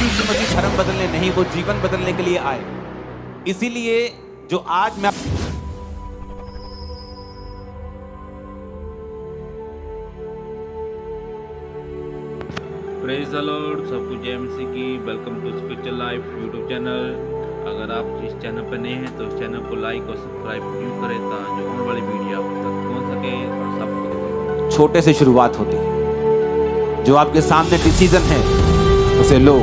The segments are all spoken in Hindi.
यीशु मसीह धर्म बदलने नहीं, वो जीवन बदलने के लिए आए। इसीलिए जो आज मैं प्रेज द लॉर्ड, सबको जय मसीह की। Welcome to spiritual life YouTube channel. अगर आप इस चैनल पर नए हैं तो इस चैनल को लाइक और सब्सक्राइब जरूर करें ताकि आने वाली वीडियो आप तक पहुंच सके और सबको। छोटे से शुरुआत होती है। जो आपके सामने डिसीजन है उसे लो,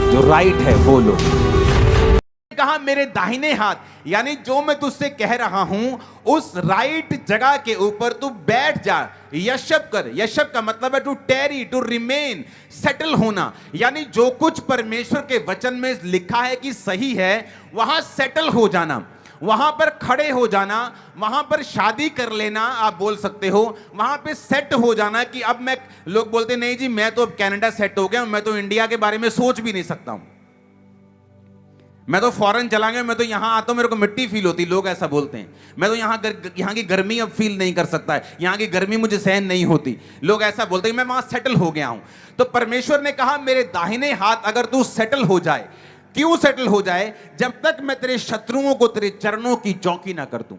जो राइट है वो लो। कहा मेरे दाहिने हाथ, यानी जो मैं तुझसे कह रहा हूं उस राइट जगह के ऊपर तू बैठ जा, यशब कर। यशब का मतलब है to tarry, to remain, settle होना। यानी जो कुछ परमेश्वर के वचन में लिखा है कि सही है वहां सेटल हो जाना, वहां पर खड़े हो जाना, वहां पर शादी कर लेना, आप बोल सकते हो, वहां पे सेट हो जाना। कि अब मैं, लोग बोलते नहीं जी मैं तो अब कनाडा सेट हो गया, मैं तो इंडिया के बारे में सोच भी नहीं सकता हूं, मैं तो फॉरेन चला गया, मैं तो यहां आता हूं मेरे को मिट्टी फील होती। लोग ऐसा बोलते हैं। मैं तो यहां की गर्मी अब फील नहीं कर सकता है, यहां की गर्मी मुझे सहन नहीं होती। लोग ऐसा बोलते हैं, मैं वहां सेटल हो गया हूं। तो परमेश्वर ने कहा मेरे दाहिने हाथ अगर तू सेटल हो जाए। क्यों सेटल हो जाए? जब तक मैं तेरे शत्रुओं को तेरे चरणों की चौकी ना कर दूं।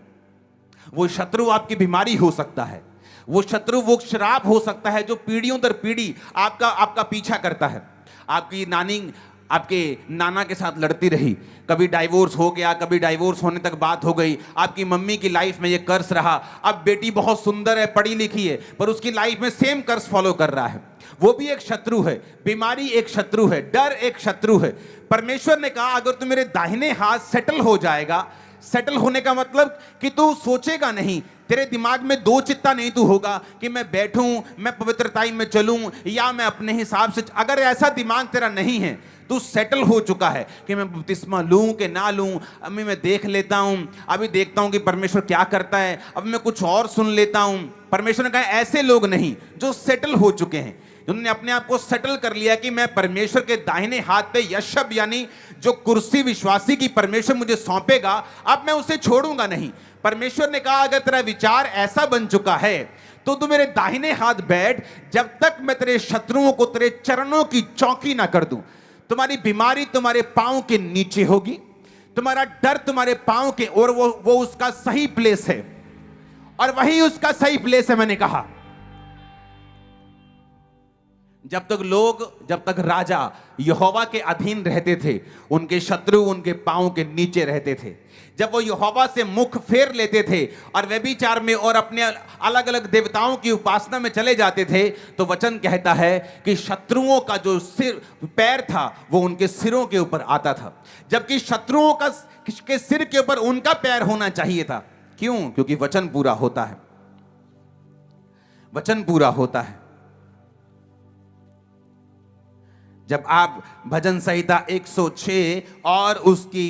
वो शत्रु आपकी बीमारी हो सकता है, वो शत्रु वो शराब हो सकता है जो पीढ़ियों दर पीढ़ी आपका पीछा करता है। आपकी नानी आपके नाना के साथ लड़ती रही, कभी डाइवोर्स हो गया, कभी डाइवोर्स होने तक बात हो गई। आपकी मम्मी की लाइफ में ये कर्स रहा। अब बेटी बहुत सुंदर है, पढ़ी लिखी है, पर उसकी लाइफ में सेम कर्स फॉलो कर रहा है। वो भी एक शत्रु है, बीमारी एक शत्रु है, डर एक शत्रु है। परमेश्वर ने कहा अगर तू मेरे दाहिने हाथ सेटल हो जाएगा। सेटल होने का मतलब कि तू सोचेगा नहीं, तेरे दिमाग में दो चित्ता नहीं तू होगा कि मैं बैठूं, मैं पवित्रताई में चलूं या मैं अपने हिसाब से। अगर ऐसा दिमाग तेरा नहीं है, तू सेटल हो चुका है कि मैं बपतिस्मा लूं कि ना लूं, अभी मैं देख लेता हूं, अभी देखता हूं कि परमेश्वर क्या करता है, अब मैं कुछ और सुन लेता हूं। परमेश्वर ने कहा ऐसे लोग नहीं जो सेटल हो चुके हैं, उन्होंने अपने आप को सेटल कर लिया कि मैं परमेश्वर के दाहिने हाथ पे यशब, यानी जो कुर्सी विश्वासी की परमेश्वर मुझे सौंपेगा, अब मैं उसे छोड़ूंगा नहीं। परमेश्वर ने कहा अगर तेरा विचार ऐसा बन चुका है तो तू मेरे दाहिने हाथ बैठ, जब तक मैं तेरे शत्रुओं को तेरे चरणों की चौकी ना कर दूं। तुम्हारी बीमारी तुम्हारे पांव के नीचे होगी, तुम्हारा डर तुम्हारे पांव के, और वो उसका सही प्लेस है, और वही उसका सही प्लेस है। मैंने कहा जब तक राजा यहोवा के अधीन रहते थे, उनके शत्रु उनके पांव के नीचे रहते थे। जब वो यहोवा से मुख फेर लेते थे और व्यभिचार में और अपने अलग अलग देवताओं की उपासना में चले जाते थे, तो वचन कहता है कि शत्रुओं का जो पैर था वो उनके सिरों के ऊपर आता था, जबकि शत्रुओं के सिर के ऊपर उनका पैर होना चाहिए था। क्यों? क्योंकि वचन पूरा होता है, वचन पूरा होता है। जब आप भजन संहिता 106 और उसकी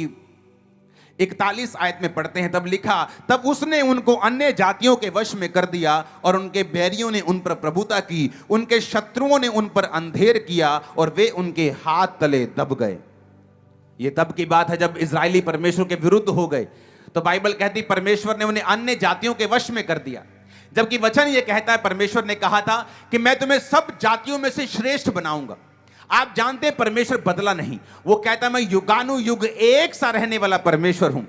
41 आयत में पढ़ते हैं, तब लिखा, तब उसने उनको अन्य जातियों के वश में कर दिया और उनके बैरियों ने उन पर प्रभुता की, उनके शत्रुओं ने उन पर अंधेर किया और वे उनके हाथ तले दब गए। ये तब की बात है जब इजरायली परमेश्वर के विरुद्ध हो गए। तो बाइबल कहती परमेश्वर ने उन्हें अन्य जातियों के वश में कर दिया, जबकि वचन ये कहता है परमेश्वर ने कहा था कि मैं तुम्हें सब जातियों में से श्रेष्ठ बनाऊंगा। आप जानते हैं परमेश्वर बदला नहीं, वो कहता है मैं युगानुयुग एक सा रहने वाला परमेश्वर हूं।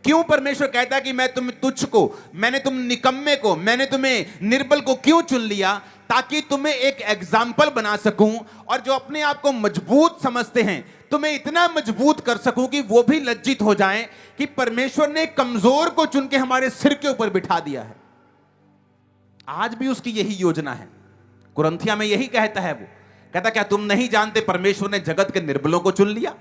क्यों परमेश्वर कहता है कि मैं मैंने तुम निकम्मे को, मैंने तुम्हें निर्बल को क्यों चुन लिया? ताकि तुम्हें एक एग्जाम्पल बना सकूं, और जो अपने आप को मजबूत समझते हैं तुम्हें इतना मजबूत कर सकूं कि वो भी लज्जित हो जाएं कि परमेश्वर ने कमजोर को चुन के हमारे सिर के ऊपर बिठा दिया है। आज भी उसकी यही योजना है। कुरिन्थियों में यही कहता है, वो कहता क्या तुम नहीं जानते परमेश्वर ने जगत के निर्बलों को चुन लिया?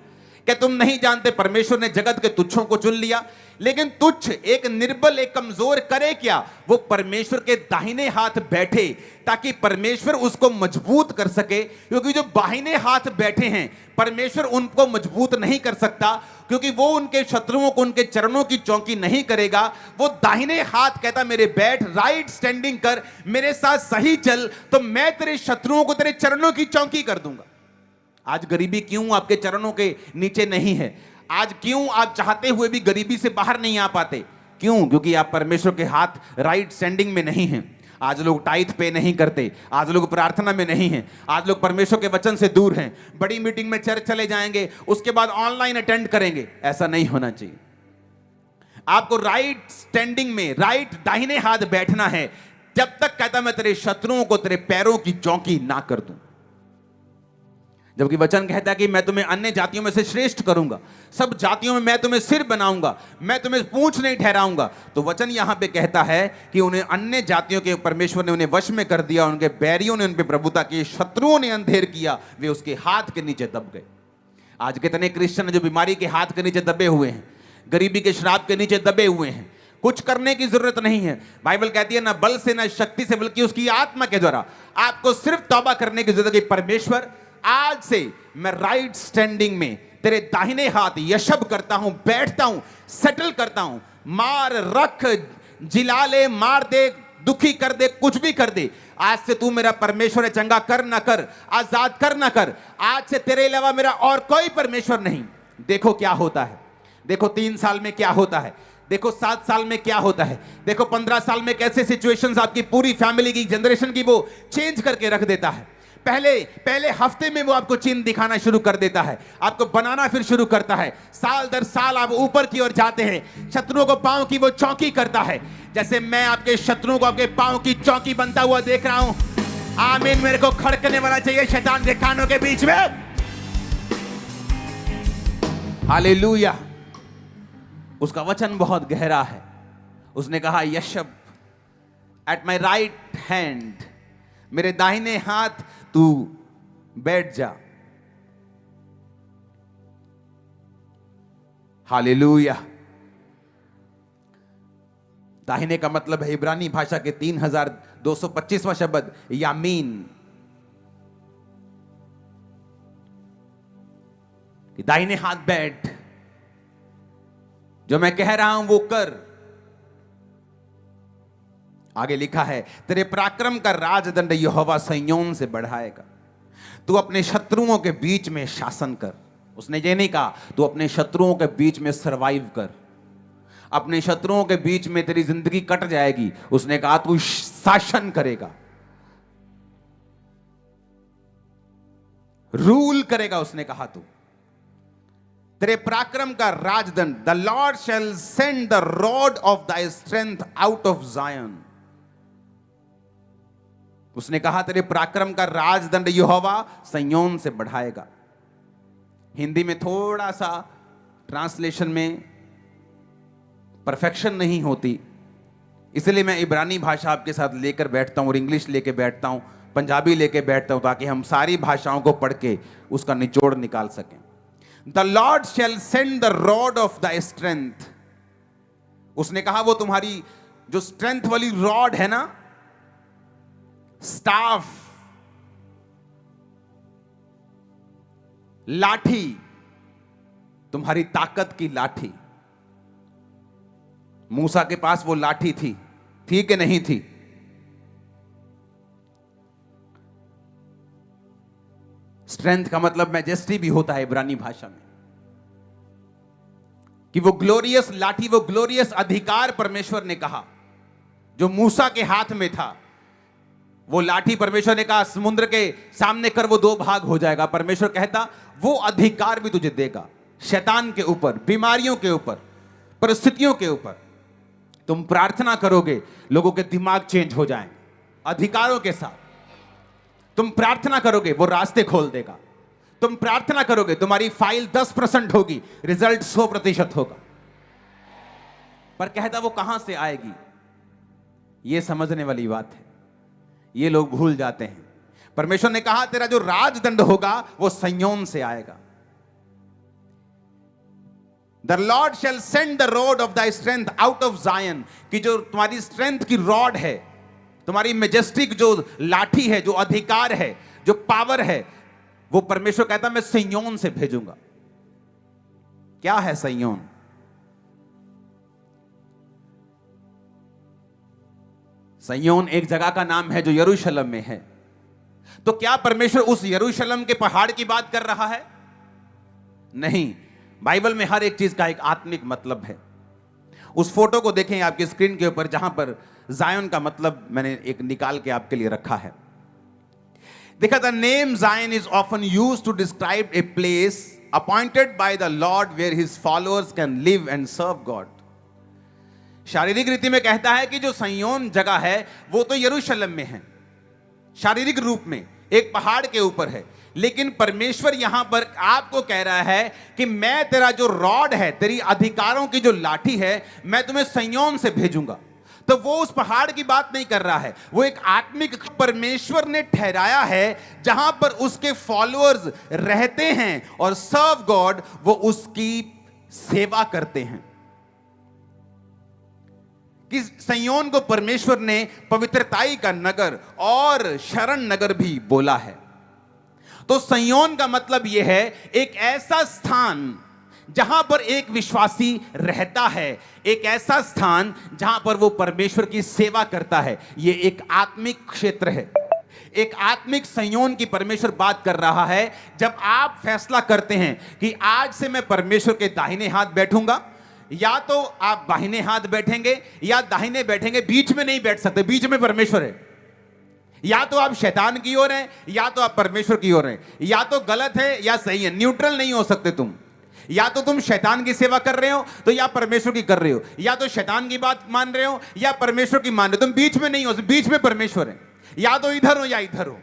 क्या तुम नहीं जानते परमेश्वर ने जगत के तुच्छों को चुन लिया? लेकिन तुच्छ, एक निर्बल, एक कमजोर करे क्या? वो परमेश्वर के दाहिने हाथ बैठे ताकि परमेश्वर उसको मजबूत कर सके। क्योंकि जो बाहिने हाथ बैठे हैं परमेश्वर उनको मजबूत नहीं कर सकता, क्योंकि वो उनके शत्रुओं को उनके चरणों की चौकी नहीं करेगा। वो दाहिने हाथ कहता मेरे बैठ, राइट स्टैंडिंग कर, मेरे साथ सही चल, तो मैं तेरे शत्रुओं को तेरे चरणों की चौकी कर दूंगा। आज गरीबी क्यों आपके चरणों के नीचे नहीं है? आज क्यों आप चाहते हुए भी गरीबी से बाहर नहीं आ पाते? क्यों? क्योंकि आप परमेश्वर के हाथ राइट स्टैंडिंग में नहीं हैं। आज लोग टाइथ पे नहीं करते, आज लोग प्रार्थना में नहीं हैं, आज लोग परमेश्वर के वचन से दूर हैं। बड़ी मीटिंग में चर्च चले जाएंगे, उसके बाद ऑनलाइन अटेंड करेंगे। ऐसा नहीं होना चाहिए। आपको राइट स्टैंडिंग में, राइट दाहिने हाथ बैठना है, जब तक कहता मैं तेरे शत्रुओं को तेरे पैरों की चौकी ना कर दूं। जबकि वचन कहता है कि मैं तुम्हें अन्य जातियों में से श्रेष्ठ करूंगा, सब जातियों में मैं तुम्हें सिर बनाऊंगा, मैं तुम्हें पूंछ नहीं ठहराऊंगा। तो वचन यहां पे कहता है कि उन्हें अन्य जातियों के परमेश्वर ने उन्हें वश में कर दिया, उनके बैरियों ने उन पे प्रभुता की, शत्रुओं ने अंधेर किया, वे उसके हाथ के नीचे दब गए। आज कितने क्रिश्चियन जो बीमारी के हाथ के नीचे दबे हुए हैं, गरीबी के श्राप के नीचे दबे हुए हैं। कुछ करने की जरूरत नहीं है। बाइबल कहती है ना बल से ना शक्ति से, बल्कि उसकी आत्मा के द्वारा। आपको सिर्फ तौबा करने की जरूरत है कि परमेश्वर आज से मैं राइट स्टैंडिंग में तेरे दाहिने हाथ यशब करता हूं, बैठता हूं, सेटल करता हूं। मार, रख, जिला ले, मार दे, दुखी कर दे, कुछ भी कर दे, आज से तू मेरा परमेश्वर है। चंगा कर ना कर, आजाद कर ना कर, आज से तेरे अलावा मेरा और कोई परमेश्वर नहीं। देखो क्या होता है, देखो 3 साल में क्या होता है, देखो 7 साल में क्या होता है, देखो 15 साल में कैसे सिचुएशंस आपकी पूरी फैमिली की, जनरेशन की वो चेंज करके रख देता है। पहले हफ्ते में वो आपको चिन्ह दिखाना शुरू कर देता है, आपको बनाना फिर शुरू करता है। साल दर साल आप ऊपर की ओर जाते हैं। शत्रुओं को पांव की वो चौकी करता है। जैसे मैं आपके शत्रुओं को आपके पांव की चौकी बनता हुआ देख रहा हूं। आमीन। मेरे को खड़कने वाला चाहिए शैतान के कानों के बीच में। हालेलुया। उसका वचन बहुत गहरा है। उसने कहा यशब एट माई राइट हैंड, मेरे दाहिने हाथ तू बैठ जा। हालेलुया। दाहिने का मतलब है इब्रानी भाषा के 3225वां शब्द यामीन, कि दाहिने हाथ बैठ, जो मैं कह रहा हूं वो कर। आगे लिखा है तेरे पराक्रम का राजदंड यहोवा सिय्योन से बढ़ाएगा। तू अपने शत्रुओं के बीच में शासन कर। उसने ये नहीं कहा तू अपने शत्रुओं के बीच में सरवाइव कर, अपने शत्रुओं के बीच में तेरी जिंदगी कट जाएगी। उसने कहा तू शासन करेगा, रूल करेगा। उसने कहा तू तेरे पराक्रम का राजदंड, the Lord shall send the rod of thy strength out of Zion. उसने कहा तेरे पराक्रम का राजदंड यहोवा सिय्योन से बढ़ाएगा। हिंदी में थोड़ा सा ट्रांसलेशन में परफेक्शन नहीं होती, इसलिए मैं इब्रानी भाषा आपके साथ लेकर बैठता हूं और इंग्लिश लेके बैठता हूं, पंजाबी लेके बैठता हूं, ताकि हम सारी भाषाओं को पढ़ के उसका निचोड़ निकाल सकें। The Lord shall send the rod of the strength. उसने कहा वो तुम्हारी जो स्ट्रेंथ वाली रॉड है ना, स्टाफ, लाठी, तुम्हारी ताकत की लाठी। मूसा के पास वो लाठी थी कि नहीं थी? स्ट्रेंथ का मतलब मैजेस्टी भी होता है इब्रानी भाषा में, कि वो ग्लोरियस लाठी, वो ग्लोरियस अधिकार परमेश्वर ने कहा जो मूसा के हाथ में था। वो लाठी परमेश्वर ने कहा समुद्र के सामने कर, वो 2 भाग हो जाएगा। परमेश्वर कहता वो अधिकार भी तुझे देगा शैतान के ऊपर, बीमारियों के ऊपर, परिस्थितियों के ऊपर। तुम प्रार्थना करोगे, लोगों के दिमाग चेंज हो जाएंगे अधिकारों के साथ। तुम प्रार्थना करोगे, वो रास्ते खोल देगा। तुम प्रार्थना करोगे, तुम्हारी फाइल 10% होगी, रिजल्ट 100% होगा। पर कहता वो कहां से आएगी, यह समझने वाली बात है। ये लोग भूल जाते हैं। परमेश्वर ने कहा तेरा जो राजदंड होगा वो सिय्योन से आएगा। The Lord shall send the rod of the strength out of Zion, कि जो तुम्हारी स्ट्रेंथ की रॉड है, तुम्हारी मेजेस्टिक जो लाठी है, जो अधिकार है, जो पावर है, वो परमेश्वर कहता मैं सिय्योन से भेजूंगा। क्या है सिय्योन? सिय्योन एक जगह का नाम है जो यरूशलेम में है। तो क्या परमेश्वर उस यरूशलेम के पहाड़ की बात कर रहा है? नहीं। बाइबल में हर एक चीज का एक आत्मिक मतलब है। उस फोटो को देखें आपकी स्क्रीन के ऊपर, जहां पर जायन का मतलब मैंने एक निकाल के आपके लिए रखा है। देखा, the name Zion is often used to describe a place appointed by the Lord where his followers can live and serve God. शारीरिक रीति में कहता है कि जो सिय्योन जगह है वो तो यरूशलेम में है, शारीरिक रूप में एक पहाड़ के ऊपर है, लेकिन परमेश्वर यहां पर आपको कह रहा है कि मैं तेरा जो रॉड है, तेरी अधिकारों की जो लाठी है, मैं तुम्हें सिय्योन से भेजूंगा। तो वो उस पहाड़ की बात नहीं कर रहा है, वो एक आत्मिक परमेश्वर ने ठहराया है जहां पर उसके फॉलोअर्स रहते हैं और सर्व गॉड, वो उसकी सेवा करते हैं। कि सिय्योन को परमेश्वर ने पवित्रताई का नगर और शरण नगर भी बोला है। तो सिय्योन का मतलब यह है एक ऐसा स्थान जहां पर एक विश्वासी रहता है, एक ऐसा स्थान जहां पर वो परमेश्वर की सेवा करता है। यह एक आत्मिक क्षेत्र है, एक आत्मिक सिय्योन की परमेश्वर बात कर रहा है। जब आप फैसला करते हैं कि आज से मैं परमेश्वर के दाहिने हाथ बैठूंगा, या तो आप बाहिने हाथ बैठेंगे या दाहिने बैठेंगे, बीच में नहीं बैठ सकते, बीच में परमेश्वर है। या तो आप शैतान की ओर हैं या तो आप परमेश्वर की ओर हैं, या तो गलत है या सही है, न्यूट्रल नहीं हो सकते तुम। या तो तुम शैतान की सेवा कर रहे हो तो या परमेश्वर की कर रहे हो, या तो शैतान की बात मान रहे हो या परमेश्वर की मान रहे हो, तुम बीच में नहीं हो, बीच में परमेश्वर है। या तो इधर हो या इधर हो।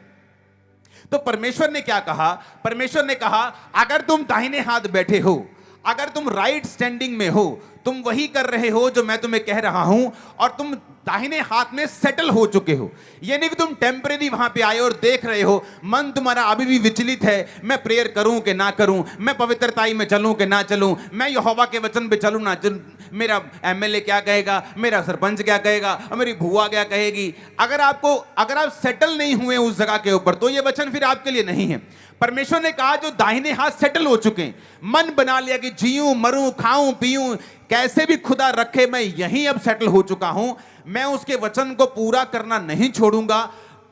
तो परमेश्वर ने क्या कहा? परमेश्वर ने कहा अगर तुम दाहिने हाथ बैठे हो, अगर तुम राइट स्टैंडिंग में हो, तुम वही कर रहे हो जो मैं तुम्हें कह रहा हूं, और तुम दाहिने हाथ में सेटल हो चुके हो, ये नहीं कि तुम टेम्परेरी वहां पे आए और देख रहे हो, मन तुम्हारा अभी भी विचलित है, मैं प्रेयर करूं कि ना करूं, मैं पवित्रताई में चलूं कि ना चलूं, मैं यहोवा के वचन पे चलूं ना चलूं, मेरा एमएलए क्या कहेगा, मेरा सरपंच क्या कहेगा, मेरी भुआ क्या कहेगी। अगर आप सेटल नहीं हुए उस जगह के ऊपर, तो ये वचन फिर आपके लिए नहीं है। परमेश्वर ने कहा जो दाहिने हाथ सेटल हो चुके हैं, मन बना लिया कि जीऊं मरूं खाऊं पीऊं कैसे भी खुदा रखे, मैं यहीं अब सेटल हो चुका हूं, मैं उसके वचन को पूरा करना नहीं छोड़ूंगा,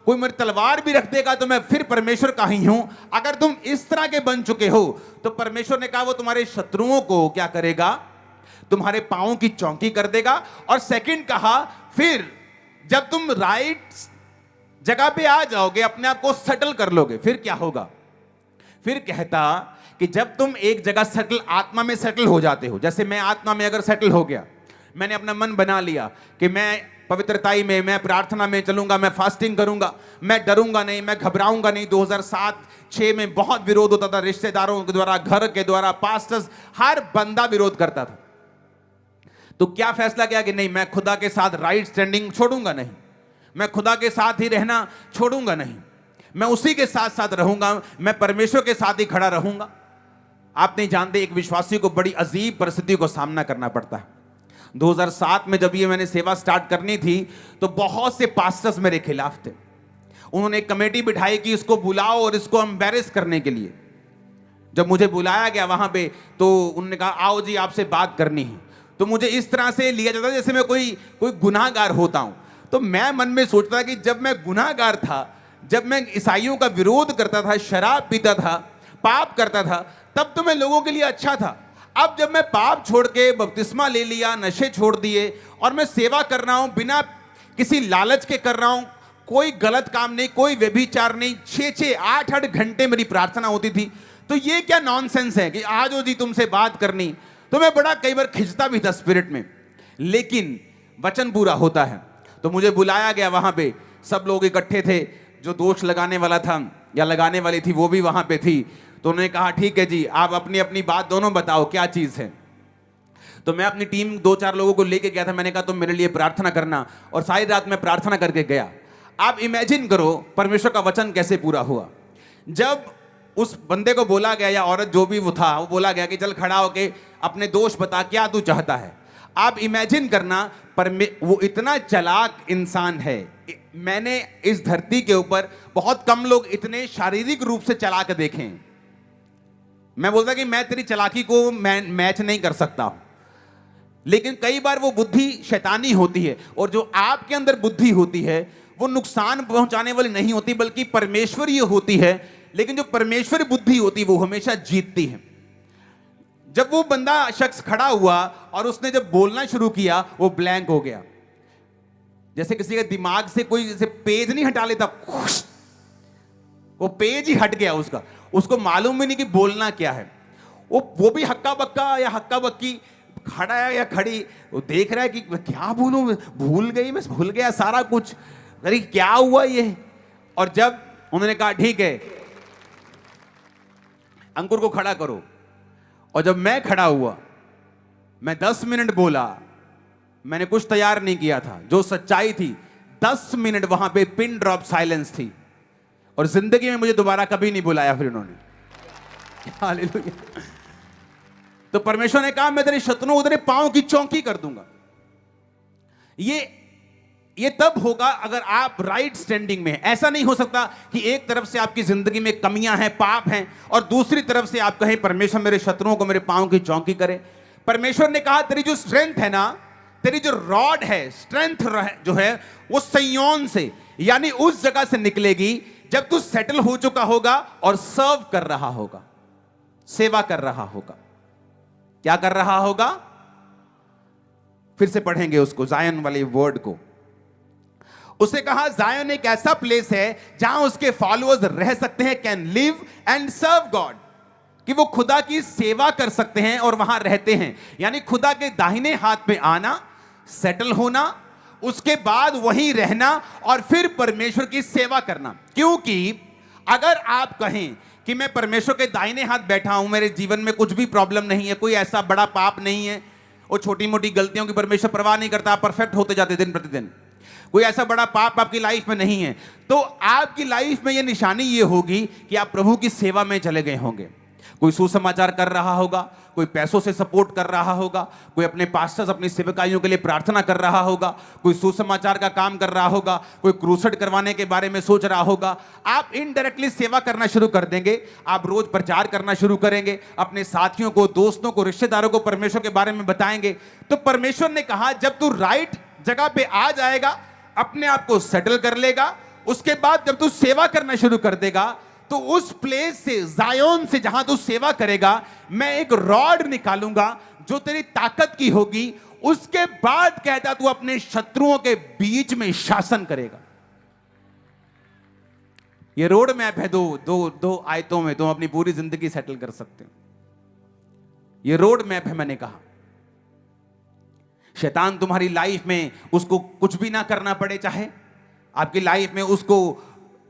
कोई मेरी तलवार भी रख देगा तो मैं फिर परमेश्वर का ही हूं। अगर तुम इस तरह के बन चुके हो तो परमेश्वर ने कहा वो तुम्हारे शत्रुओं को क्या करेगा? तुम्हारे पांवों की चौकी कर देगा। और सेकंड कहा फिर जब तुम राइट जगह पे आ जाओगे, अपने आप को सेटल कर लोगे, फिर क्या होगा? फिर कहता कि जब तुम एक जगह सेटल, आत्मा में सेटल हो जाते हो, जैसे मैं आत्मा में अगर सेटल हो गया, मैंने अपना मन बना लिया कि मैं पवित्रताई में, मैं प्रार्थना में चलूंगा, मैं फास्टिंग करूंगा, मैं डरूंगा नहीं, मैं घबराऊंगा नहीं। 2007-6 में बहुत विरोध होता था, रिश्तेदारों के द्वारा, घर के द्वारा, पास्टर्स, हर बंदा विरोध करता था। तो क्या फैसला किया कि नहीं, मैं खुदा के साथ राइट स्टैंडिंग छोड़ूंगा नहीं, मैं खुदा के साथ ही रहना छोड़ूंगा नहीं, मैं उसी के साथ साथ रहूंगा, मैं परमेश्वर के साथ ही खड़ा रहूंगा। आप नहीं जानते एक विश्वासी को बड़ी अजीब परिस्थिति को सामना करना पड़ता है। 2007 में जब ये मैंने सेवा स्टार्ट करनी थी तो बहुत से पास्टर्स मेरे खिलाफ थे। उन्होंने एक कमेटी बिठाई कि इसको बुलाओ और इसको एम्बैरेस करने के लिए। जब मुझे बुलाया गया वहां पे तो उन्होंने कहा आओ जी आपसे बात करनी है। तो मुझे इस तरह से लिया जाता जैसे मैं कोई गुनाहगार होता हूं। तो मैं मन में सोचता कि जब मैं गुनाहगार था, जब मैं ईसाइयों का विरोध करता था, शराब पीता था, पाप करता था, तब तो मैं लोगों के लिए अच्छा था। अब जब मैं पाप छोड़ के बपतिस्मा ले लिया, नशे छोड़ दिए और मैं सेवा कर रहा हूं, बिना किसी लालच के कर रहा हूं, कोई गलत काम नहीं, कोई व्यभिचार नहीं, 6-6, 8-8 घंटे मेरी प्रार्थना होती थी। तो ये क्या नॉनसेंस है कि आज हो जी तुमसे बात करनी। तो मैं बड़ा कई बार खिंचता भी था स्पिरिट में, लेकिन वचन पूरा होता है। तो मुझे बुलाया गया, वहां पे सब लोग इकट्ठे थे, जो दोष लगाने वाला था या लगाने वाली थी वो भी वहां पे थी। तो उन्होंने कहा ठीक है जी, आप अपनी अपनी बात दोनों बताओ क्या चीज है। तो मैं अपनी टीम 2-4 लोगों को लेके गया था। मैंने कहा तुम मेरे लिए प्रार्थना करना, और सारी रात मैं प्रार्थना करके गया। आप इमेजिन करो परमेश्वर का वचन कैसे पूरा हुआ। जब उस बंदे को बोला गया या औरत जो भी वो था, वो बोला गया कि चल खड़ा होके अपने दोष बता, क्या तू चाहता है। आप इमेजिन करना, वो इतना चालाक इंसान है। मैंने इस धरती के ऊपर बहुत कम लोग इतने शारीरिक रूप से चालाक देखे हैं। मैं बोलता कि मैं तेरी चालाकी को मैच नहीं कर सकता, लेकिन कई बार वो बुद्धि शैतानी होती है, और जो आपके अंदर बुद्धि होती है वो नुकसान पहुंचाने वाली नहीं होती, बल्कि परमेश्वरीय होती है। लेकिन जो परमेश्वरी बुद्धि होती है वो हमेशा जीतती है। जब वो बंदा शख्स खड़ा हुआ और उसने जब बोलना शुरू किया, वो ब्लैंक हो गया। जैसे किसी के दिमाग से कोई जैसे पेज नहीं हटा लेता, वो पेज ही हट गया उसका, उसको मालूम ही नहीं कि बोलना क्या है। वो भी हक्का बक्का या हक्का बक्की, खड़ा है या खड़ी, वो देख रहा है कि क्या बोलूं, भूल गया सारा कुछ, अरे क्या हुआ ये। और जब उन्होंने कहा ठीक है अंकुर को खड़ा करो, और जब मैं खड़ा हुआ, मैं 10 मिनट बोला, मैंने कुछ तैयार नहीं किया था, जो सच्चाई थी 10 मिनट वहां पे पिन ड्रॉप साइलेंस थी, और जिंदगी में मुझे दोबारा कभी नहीं बुलाया फिर उन्होंने। हालेलुया। तो परमेश्वर ने कहा मैं तेरे शत्रुओं को तेरे पांव की चौकी कर दूंगा। ये तब होगा अगर आप राइट स्टैंडिंग में हैं। ऐसा नहीं हो सकता कि एक तरफ से आपकी जिंदगी में कमियां हैं, पाप हैं, और दूसरी तरफ से आप कहें परमेश्वर मेरे शत्रुओं को मेरे पांव की चौकी करे। परमेश्वर ने कहा तेरी जो स्ट्रेंथ है ना, तेरी जो रॉड है, स्ट्रेंथ जो है, वो संयोन से, यानी उस जगह से निकलेगी जब तू सेटल हो चुका होगा और सर्व कर रहा होगा, सेवा कर रहा होगा। क्या कर रहा होगा? फिर से पढ़ेंगे उसको, जायन वाले वर्ड को। उसे कहा जायन एक ऐसा प्लेस है जहां उसके फॉलोअर्स रह सकते हैं, can live and serve God, कि वो खुदा की सेवा कर सकते हैं और वहां रहते हैं। यानी खुदा के दाहिने हाथ पे आना, सेटल होना, उसके बाद वहीं रहना और फिर परमेश्वर की सेवा करना। क्योंकि अगर आप कहें कि मैं परमेश्वर के दाहिने हाथ बैठा हूं, मेरे जीवन में कुछ भी प्रॉब्लम नहीं है, कोई ऐसा बड़ा पाप नहीं है, वो छोटी मोटी गलतियों की परमेश्वर परवाह नहीं करता, आप परफेक्ट होते जाते दिन प्रतिदिन, कोई ऐसा बड़ा पाप आपकी लाइफ में नहीं है, तो आपकी लाइफ में यह निशानी ये होगी कि आप प्रभु की सेवा में चले गए होंगे। कोई सुसमाचार कर रहा होगा, कोई पैसों से सपोर्ट कर रहा होगा, कोई अपने पास्टर्स, अपनी सेवकाइयों के लिए प्रार्थना कर रहा होगा, कोई सुसमाचार का काम कर रहा होगा, कोई क्रूसेड करवाने के बारे में सोच रहा होगा। आप इनडायरेक्टली सेवा करना शुरू कर देंगे, आप रोज प्रचार करना शुरू करेंगे, अपने साथियों को, दोस्तों को, रिश्तेदारों को परमेश्वर के बारे में बताएंगे। तो परमेश्वर ने कहा जब तू राइट जगह पे आ जाएगा, अपने आप को सेटल कर लेगा, उसके बाद जब तू सेवा करना शुरू कर देगा, तो उस प्लेस से, जायोन से, जहां तू सेवा करेगा, मैं एक रॉड निकालूंगा जो तेरी ताकत की होगी। उसके बाद कहता तू अपने शत्रुओं के बीच में शासन करेगा। ये रोड मैप है, दो आयतों में तुम अपनी पूरी जिंदगी सेटल कर सकते हो। ये रोड मैप है। मैंने कहा शैतान तुम्हारी लाइफ में, उसको कुछ भी ना करना पड़े, चाहे आपकी लाइफ में उसको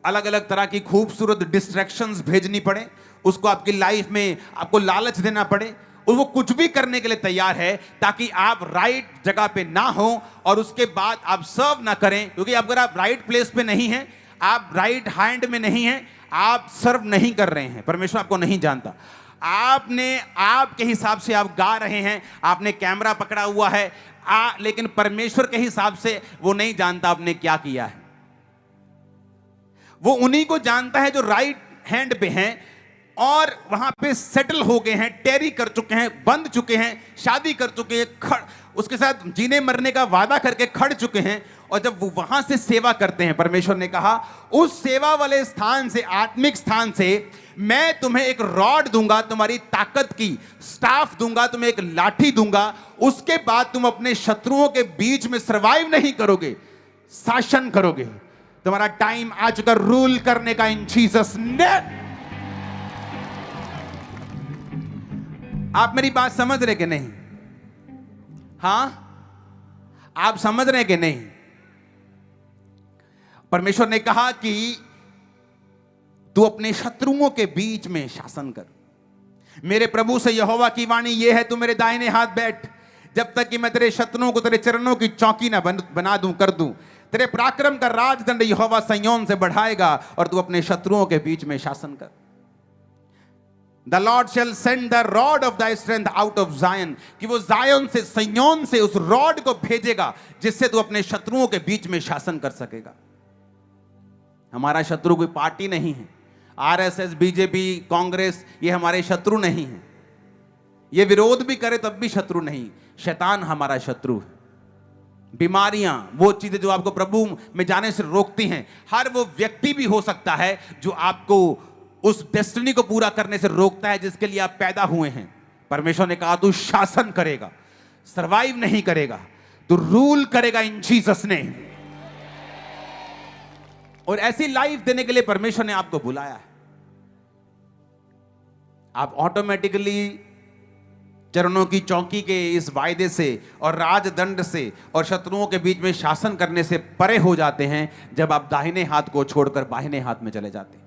अलग अलग तरह की खूबसूरत डिस्ट्रैक्शंस भेजनी पड़े, उसको आपकी लाइफ में आपको लालच देना पड़े, और वो कुछ भी करने के लिए तैयार है ताकि आप राइट जगह पे ना हो और उसके बाद आप सर्व ना करें। क्योंकि अगर आप राइट प्लेस पे नहीं हैं, आप राइट हैंड में नहीं हैं, आप सर्व नहीं कर रहे हैं, परमेश्वर आपको नहीं जानता। आपने आपके हिसाब से आप गा रहे हैं, आपने कैमरा पकड़ा हुआ है, लेकिन परमेश्वर के हिसाब से वो नहीं जानता आपने क्या किया है। वो उन्हीं को जानता है जो राइट हैंड पे हैं और वहां पे सेटल हो गए हैं, टेरी कर चुके हैं, बंध चुके हैं, शादी कर चुके हैं, उसके साथ जीने मरने का वादा करके खड़ चुके हैं। और जब वो वहां से सेवा करते हैं, परमेश्वर ने कहा उस सेवा वाले स्थान से, आत्मिक स्थान से, मैं तुम्हें एक रॉड दूंगा, तुम्हारी ताकत की स्टाफ दूंगा, तुम्हें एक लाठी दूंगा। उसके बाद तुम अपने शत्रुओं के बीच में सर्वाइव नहीं करोगे, शासन करोगे। तुम्हारा टाइम आ चुका रूल करने का इन जीसस नेम। आप मेरी बात समझ रहे कि नहीं? हां, आप समझ रहे कि नहीं? परमेश्वर ने कहा कि तू अपने शत्रुओं के बीच में शासन कर। मेरे प्रभु से यहोवा की वाणी यह है, तू मेरे दाहिने हाथ बैठ जब तक कि मैं तेरे शत्रुओं को तेरे चरणों की चौकी ना बना दूं, कर दूं। तेरे पराक्रम का राजदंड यहोवा संयोन से बढ़ाएगा और तू अपने शत्रुओं के बीच में शासन कर। The Lord shall send the rod of thy strength out of Zion, कि वो जायन से, संयोन से उस रॉड को भेजेगा जिससे तू अपने शत्रुओं के बीच में शासन कर सकेगा। हमारा शत्रु कोई पार्टी नहीं है, आरएसएस, बीजेपी, कांग्रेस, ये हमारे शत्रु नहीं है। ये विरोध भी करे तब भी शत्रु नहीं, शैतान हमारा शत्रु है। बीमारियां, वो चीजें जो आपको प्रभु में जाने से रोकती हैं, हर वो व्यक्ति भी हो सकता है जो आपको उस डेस्टिनी को पूरा करने से रोकता है जिसके लिए आप पैदा हुए हैं। परमेश्वर ने कहा तू शासन करेगा, सरवाइव नहीं करेगा, तू रूल करेगा इन जीसस नेम। और ऐसी लाइफ देने के लिए परमेश्वर ने आपको बुलाया है। आप ऑटोमेटिकली चरणों की चौकी के इस वायदे से और राजदंड से और शत्रुओं के बीच में शासन करने से परे हो जाते हैं जब आप दाहिने हाथ को छोड़कर बाहिने हाथ में चले जाते हैं।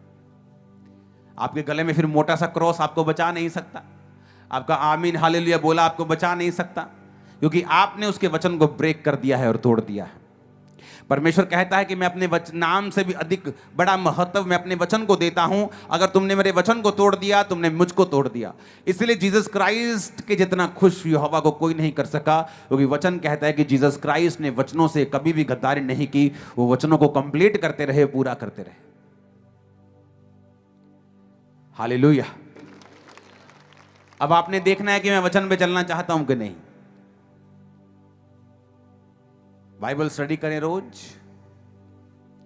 आपके गले में फिर मोटा सा क्रॉस आपको बचा नहीं सकता, आपका आमीन हालेलुया बोला आपको बचा नहीं सकता, क्योंकि आपने उसके वचन को ब्रेक कर दिया है और तोड़ दिया है। परमेश्वर कहता है कि मैं अपने नाम से भी अधिक बड़ा महत्व मैं अपने वचन को देता हूं। अगर तुमने मेरे वचन को तोड़ दिया, तुमने मुझको तोड़ दिया। इसलिए जीसस क्राइस्ट के जितना खुश यहोवा को कोई नहीं कर सका, क्योंकि वचन कहता है कि जीसस क्राइस्ट ने वचनों से कभी भी गद्दारी नहीं की, वो वचनों को कंप्लीट करते रहे, पूरा करते रहे। हालेलुया। अब आपने देखना है कि मैं वचन पे चलना चाहता हूं कि नहीं। बाइबल स्टडी करें रोज,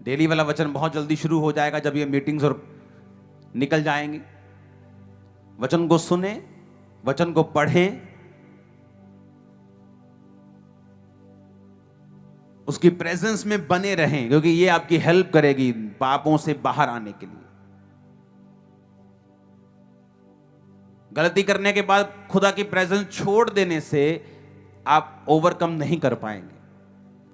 डेली वाला वचन बहुत जल्दी शुरू हो जाएगा जब ये मीटिंग्स और निकल जाएंगी। वचन को सुने, वचन को पढ़ें, उसकी प्रेजेंस में बने रहें, क्योंकि ये आपकी हेल्प करेगी पापों से बाहर आने के लिए। गलती करने के बाद खुदा की प्रेजेंस छोड़ देने से आप ओवरकम नहीं कर पाएंगे।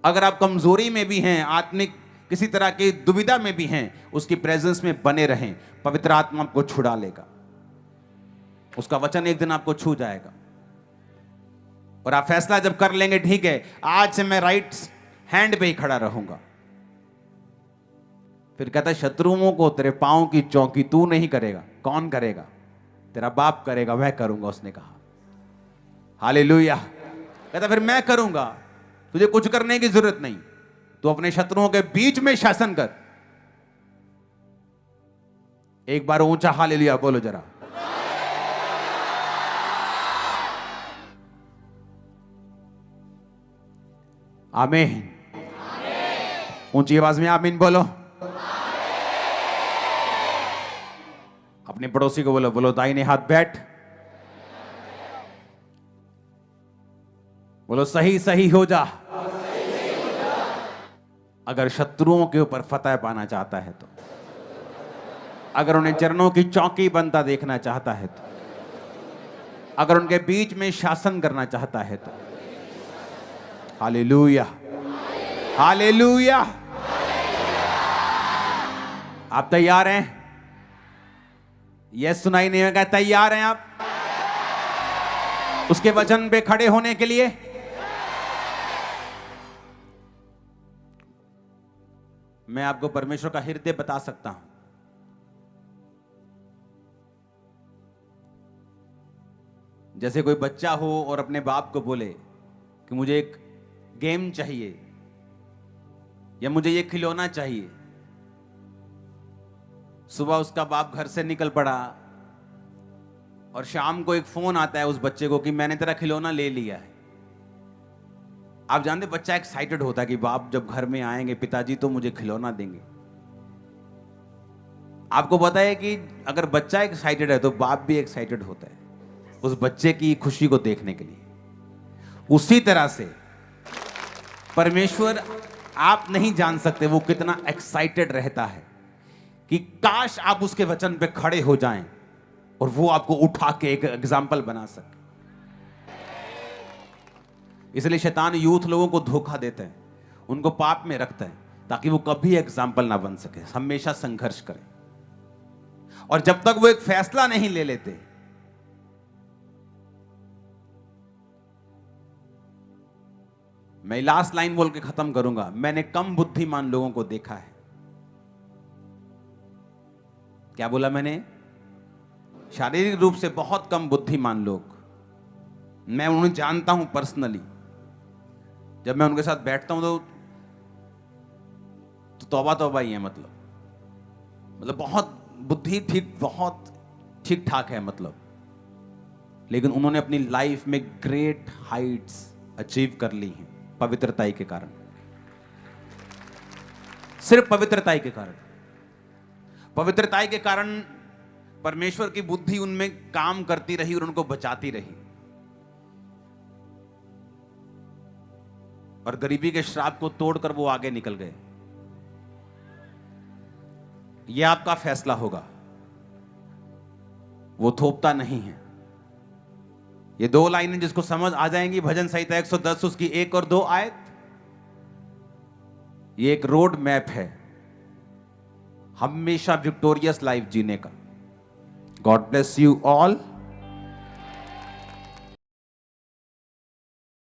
अगर आप कमजोरी में भी हैं, आत्मिक किसी तरह की दुविधा में भी हैं, उसकी प्रेजेंस में बने रहें, पवित्र आत्मा आपको छुड़ा लेगा। उसका वचन एक दिन आपको छू जाएगा और आप फैसला जब कर लेंगे, ठीक है आज से मैं राइट हैंड पे ही खड़ा रहूंगा। फिर कहता है शत्रुओं को तेरे पांव की चौकी तू नहीं करेगा, कौन करेगा? तेरा बाप करेगा, वह करूंगा, उसने कहा। हालेलुया। कहता फिर मैं करूंगा, तुझे कुछ करने की जरूरत नहीं, तू अपने शत्रुओं के बीच में शासन कर। एक बार ऊंचा हालेलुया बोलो जरा। आमीन। ऊंची आवाज में आमीन बोलो। अपने पड़ोसी को बोलो, बोलो दाहिने हाथ बैठ, बोलो सही सही हो जा। अगर शत्रुओं के ऊपर फतह पाना चाहता है तो, अगर उन्हें चरणों की चौकी बनता देखना चाहता है तो, अगर उनके बीच में शासन करना चाहता है तो, हालेलुया हालेलुया। आप तैयार हैं? यस सुनाई नहीं होगा, तैयार हैं आप उसके वचन पे खड़े होने के लिए? मैं आपको परमेश्वर का हृदय बता सकता हूं। जैसे कोई बच्चा हो और अपने बाप को बोले कि मुझे एक गेम चाहिए या मुझे ये खिलौना चाहिए। सुबह उसका बाप घर से निकल पड़ा और शाम को एक फोन आता है उस बच्चे को कि मैंने तेरा खिलौना ले लिया है। आप जानते बच्चा एक्साइटेड होता है कि बाप जब घर में आएंगे पिताजी तो मुझे खिलौना देंगे। आपको पता है कि अगर बच्चा एक्साइटेड है तो बाप भी एक्साइटेड होता है उस बच्चे की खुशी को देखने के लिए। उसी तरह से परमेश्वर, आप नहीं जान सकते वो कितना एक्साइटेड रहता है कि काश आप उसके वचन पे खड़े हो जाएं और वो आपको उठा के एक एग्जाम्पल बना सके। इसलिए शैतान यूथ लोगों को धोखा देता है, उनको पाप में रखता है ताकि वो कभी एग्जाम्पल ना बन सके, हमेशा संघर्ष करें। और जब तक वो एक फैसला नहीं ले लेते, मैं लास्ट लाइन बोल के खत्म करूंगा। मैंने कम बुद्धिमान लोगों को देखा है। क्या बोला मैंने? शारीरिक रूप से बहुत कम बुद्धिमान लोग, मैं उन्हें जानता हूं पर्सनली। जब मैं उनके साथ बैठता हूं तो तौबा तौबा ही है। मतलब बहुत बुद्धि ठीक, बहुत ठीक ठाक है मतलब, लेकिन उन्होंने अपनी लाइफ में ग्रेट हाइट्स अचीव कर ली हैं पवित्रताई के कारण। सिर्फ पवित्रताई के कारण। पवित्रताई के कारण परमेश्वर की बुद्धि उनमें काम करती रही और उनको बचाती रही, और गरीबी के श्राप को तोड़कर वो आगे निकल गए। यह आपका फैसला होगा। वो थोपता नहीं है। ये 2 लाइनें जिसको समझ आ जाएंगी, भजन संहिता 110 उसकी 1 और 2 आयत, ये एक रोड मैप है हमेशा विक्टोरियस लाइफ जीने का। God bless you all.